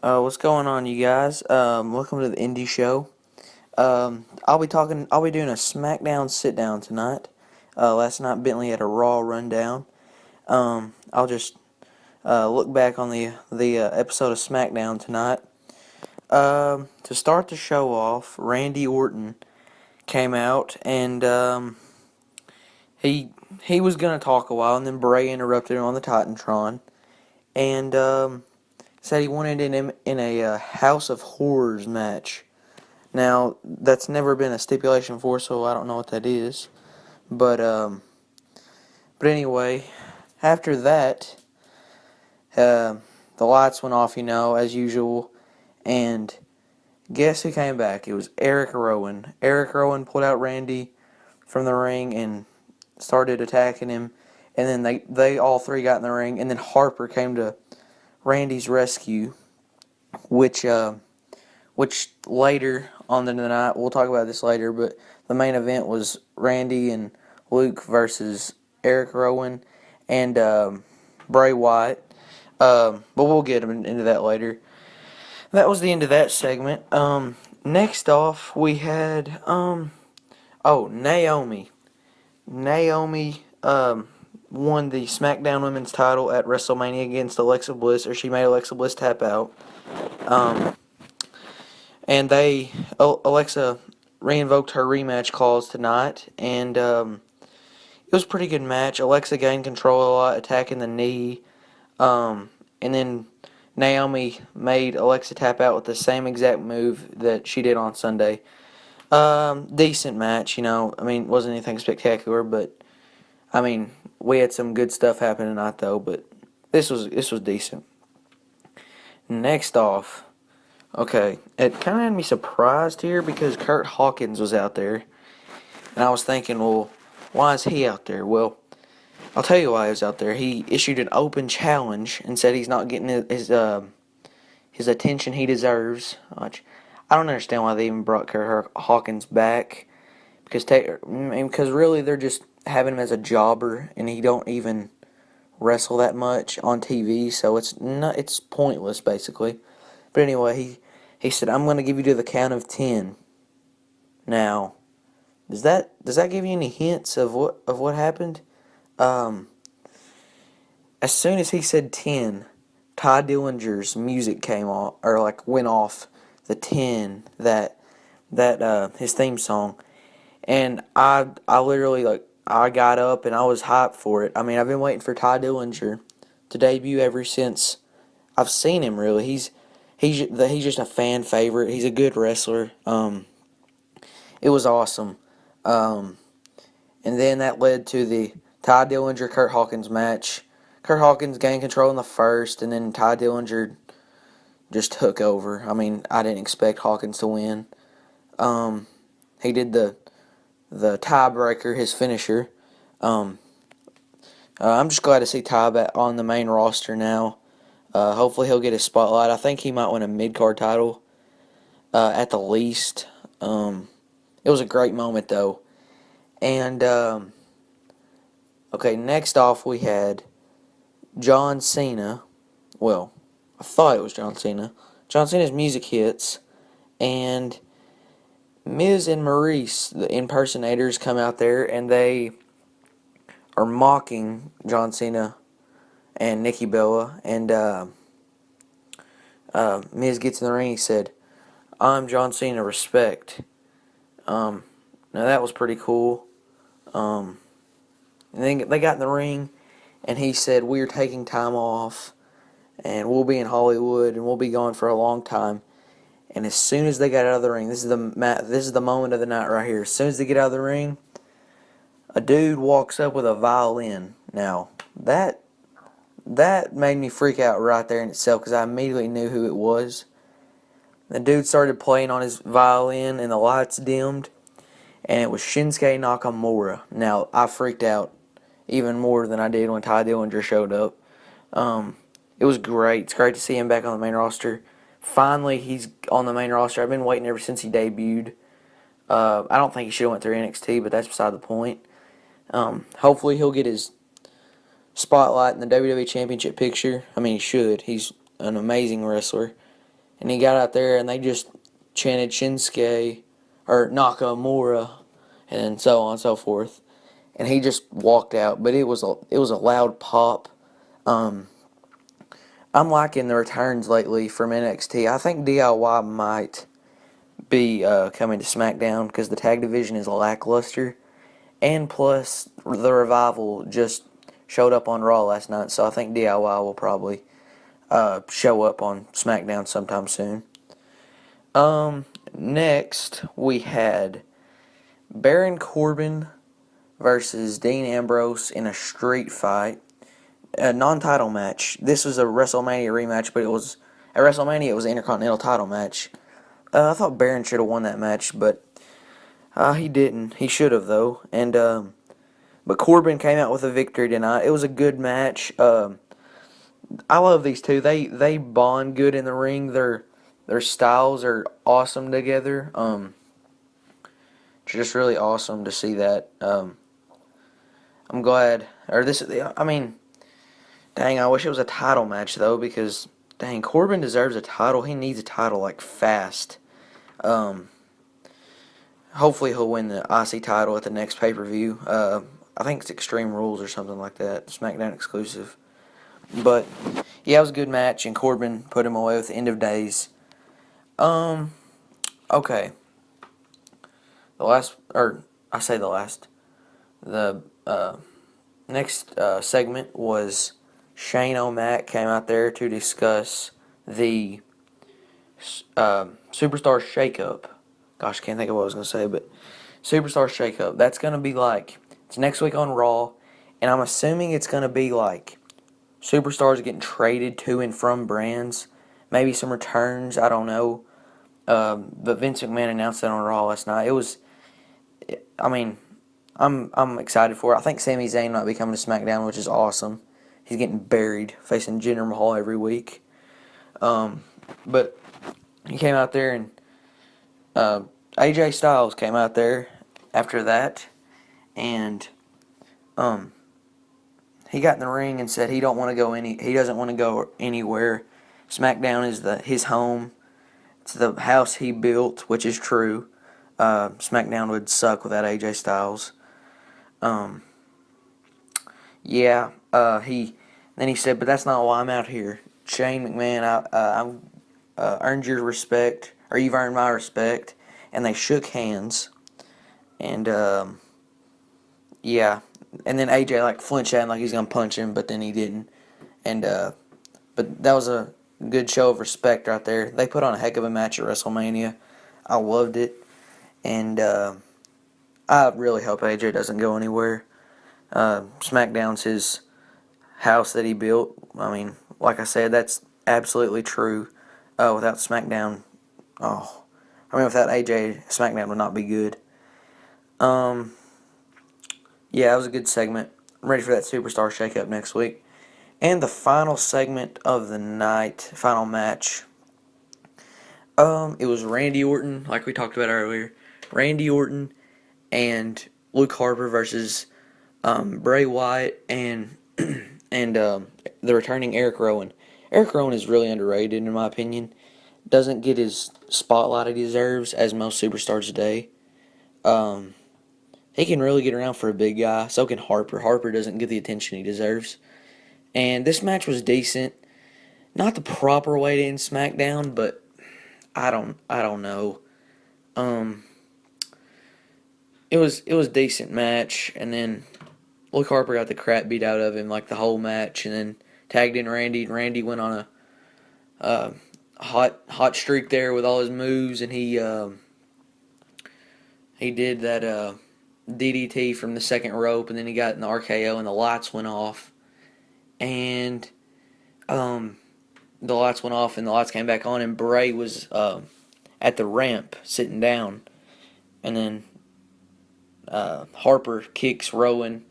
What's going on, you guys? Welcome to the Indie Show. I'll be doing a Smackdown sit down tonight. Last night Bentley had a Raw rundown. I'll just look back on the episode of Smackdown tonight. To start the show off, Randy Orton came out and he he was gonna talk a while, and then Bray interrupted him on the Titantron and said he wanted him in a House of Horrors match. Now, that's never been a stipulation for, so I don't know what that is. But but anyway, after that, the lights went off, as usual, and guess who came back? It was Eric Rowan. Eric Rowan pulled out Randy from the ring and started attacking him, and then they all three got in the ring, and then Harper came to Randy's rescue, which later on the night, we'll talk about this later, but the main event was Randy and Luke versus Eric Rowan and Bray Wyatt. But we'll get into that later. That was the end of that segment. Next off, we had Naomi. Naomi won the SmackDown Women's title at WrestleMania against Alexa Bliss, or she made Alexa Bliss tap out. And Alexa reinvoked her rematch clause tonight, and it was a pretty good match. Alexa gained control a lot, attacking the knee, and then Naomi made Alexa tap out with the same exact move that she did on Sunday. Decent match, wasn't anything spectacular, but we had some good stuff happen tonight though. But this was decent. Next off. Okay, it kind of had me surprised here because Kurt Hawkins was out there, and I was thinking, well, why is he out there? Well, I'll tell you why he was out there. He issued an open challenge and said he's not getting his attention he deserves. Which I don't understand why they even brought Kurt Hawkins back, because really they're just having him as a jobber, and he don't even wrestle that much on TV, so it's pointless basically. But anyway, he said, "I'm going to give you to the count of 10." Now, does that give you any hints of what happened? As soon as he said 10, Ty Dillinger's music came on, or went off the 10 that his theme song, and I literally I got up and I was hyped for it. I've been waiting for Ty Dillinger to debut ever since I've seen him. Really, he's just a fan favorite. He's a good wrestler. It was awesome. And then that led to the Ty Dillinger Kurt Hawkins match. Kurt Hawkins gained control in the first, and then Ty Dillinger just took over. I didn't expect Hawkins to win. He did the tiebreaker, his finisher. I'm just glad to see Ty back on the main roster now. Hopefully he'll get his spotlight. I think he might win a mid-card title at the least. It was a great moment, though. And, okay, next off we had John Cena. Well, I thought it was John Cena. John Cena's music hits, and Miz and Maurice, the impersonators, come out there, and they are mocking John Cena and Nikki Bella, and Miz gets in the ring. He said, "I'm John Cena, respect." Now that was pretty cool. And then they got in the ring, and he said, "We're taking time off, and we'll be in Hollywood, and we'll be gone for a long time." And as soon as they got out of the ring, this is the moment of the night right here. As soon as they get out of the ring, a dude walks up with a violin. Now that made me freak out right there in itself, because I immediately knew who it was. The dude started playing on his violin, and the lights dimmed, and it was Shinsuke Nakamura. Now, I freaked out even more than I did when Ty Dillinger showed up. It was great. It's great to see him back on the main roster. Finally, he's on the main roster. I've been waiting ever since he debuted. I don't think he should have went through NXT, but that's beside the point. Hopefully, he'll get his spotlight in the WWE Championship picture. He should. He's an amazing wrestler. and he got out there and they just chanted Shinsuke or Nakamura and so on and so forth, and he just walked out. But it was a loud pop. Um, I'm liking the returns lately from NXT. I think DIY might be coming to SmackDown because the tag division is lackluster, and plus the Revival just showed up on Raw last night, so I think DIY will probably show up on SmackDown sometime soon. Next we had Baron Corbin versus Dean Ambrose in a street fight, a non-title match. This was a WrestleMania rematch, but at WrestleMania it was an Intercontinental title match. I thought Baron should have won that match, but he didn't. He should have though, and but Corbin came out with a victory tonight. It was a good match. I love these two. They bond good in the ring. Their styles are awesome together. It's just really awesome to see that. I'm glad. Or this. I mean, dang. I wish it was a title match though, because dang, Corbin deserves a title. He needs a title like fast. Hopefully he'll win the IC title at the next pay-per-view. I think it's Extreme Rules or something like that. SmackDown exclusive. But yeah, it was a good match, and Corbin put him away with the End of Days. Okay. The next segment was Shane O'Mac came out there to discuss the Superstar Shakeup. Gosh, I can't think of what I was going to say, but Superstar Shakeup. That's going to be like, it's next week on Raw, and I'm assuming it's going to be like superstars getting traded to and from brands. Maybe some returns, I don't know. But Vince McMahon announced that on Raw last night. I'm excited for it. I think Sami Zayn might be coming to SmackDown, which is awesome. He's getting buried, facing Jinder Mahal every week. But he came out there, and AJ Styles came out there after that, and he got in the ring and said he doesn't want to go anywhere. SmackDown is his home. It's the house he built, which is true. SmackDown would suck without AJ Styles. He said, but that's not why I'm out here. Shane McMahon, I've earned your respect, or you've earned my respect. And they shook hands. And and then AJ like flinched at him like he's gonna punch him, but then he didn't. And but that was a good show of respect right there. They put on a heck of a match at WrestleMania. I loved it, and I really hope AJ doesn't go anywhere. SmackDown's his house that he built. I mean, like I said, that's absolutely true. Without SmackDown, without AJ, SmackDown would not be good. Yeah, it was a good segment. I'm ready for that Superstar Shakeup next week. And the final segment of the night, final match. It was Randy Orton, like we talked about earlier. Randy Orton and Luke Harper versus Bray Wyatt and the returning Eric Rowan. Eric Rowan is really underrated in my opinion. Doesn't get his spotlight he deserves, as most superstars today. He can really get around for a big guy. So can Harper. Harper doesn't get the attention he deserves. And this match was decent. Not the proper way to end SmackDown, but I don't know. It was a decent match, and then Luke Harper got the crap beat out of him like the whole match, and then tagged in Randy. And Randy went on a hot streak there with all his moves, and he did that DDT from the second rope, and then he got in the RKO, and the lights went off, and the lights went off, and the lights came back on, and Bray was at the ramp sitting down, and then Harper super kicks Rowan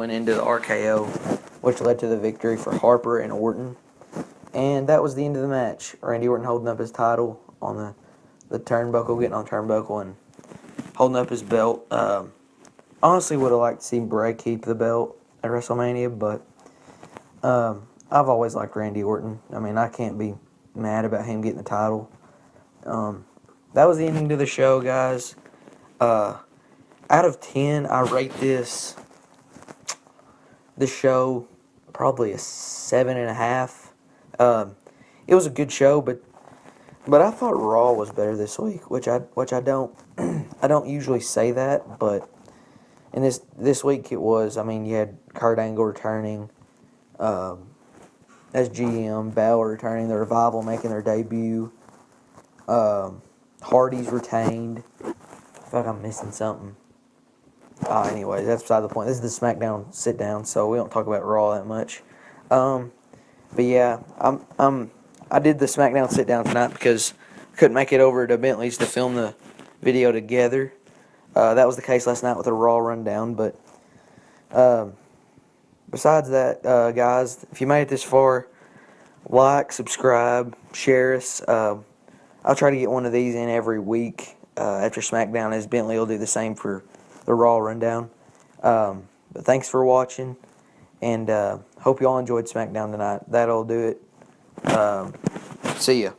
into the RKO, which led to the victory for Harper and Orton. And that was the end of the match. Randy Orton holding up his title on the turnbuckle, getting on turnbuckle and holding up his belt. Honestly, would have liked to see Bray keep the belt at WrestleMania, but I've always liked Randy Orton. I mean, I can't be mad about him getting the title. That was the ending to the show, guys. Out of 10, I rate this show probably a 7.5. It was a good show, but I thought Raw was better this week, which I don't I don't usually say that, but in this week it was. I mean, you had Kurt Angle returning as GM, Balor returning, the Revival making their debut, Hardy's retained. I feel like I'm missing something. Anyway, that's beside the point. This is the Smackdown Sitdown, so we don't talk about Raw that much. But yeah, I did the Smackdown Sitdown tonight because I couldn't make it over to Bentley's to film the video together. That was the case last night with the Raw rundown. But besides that, guys, if you made it this far, like, subscribe, share us. I'll try to get one of these in every week after Smackdown, as Bentley will do the same for the Raw rundown. But thanks for watching, and hope you all enjoyed Smackdown tonight. That'll do it. See ya.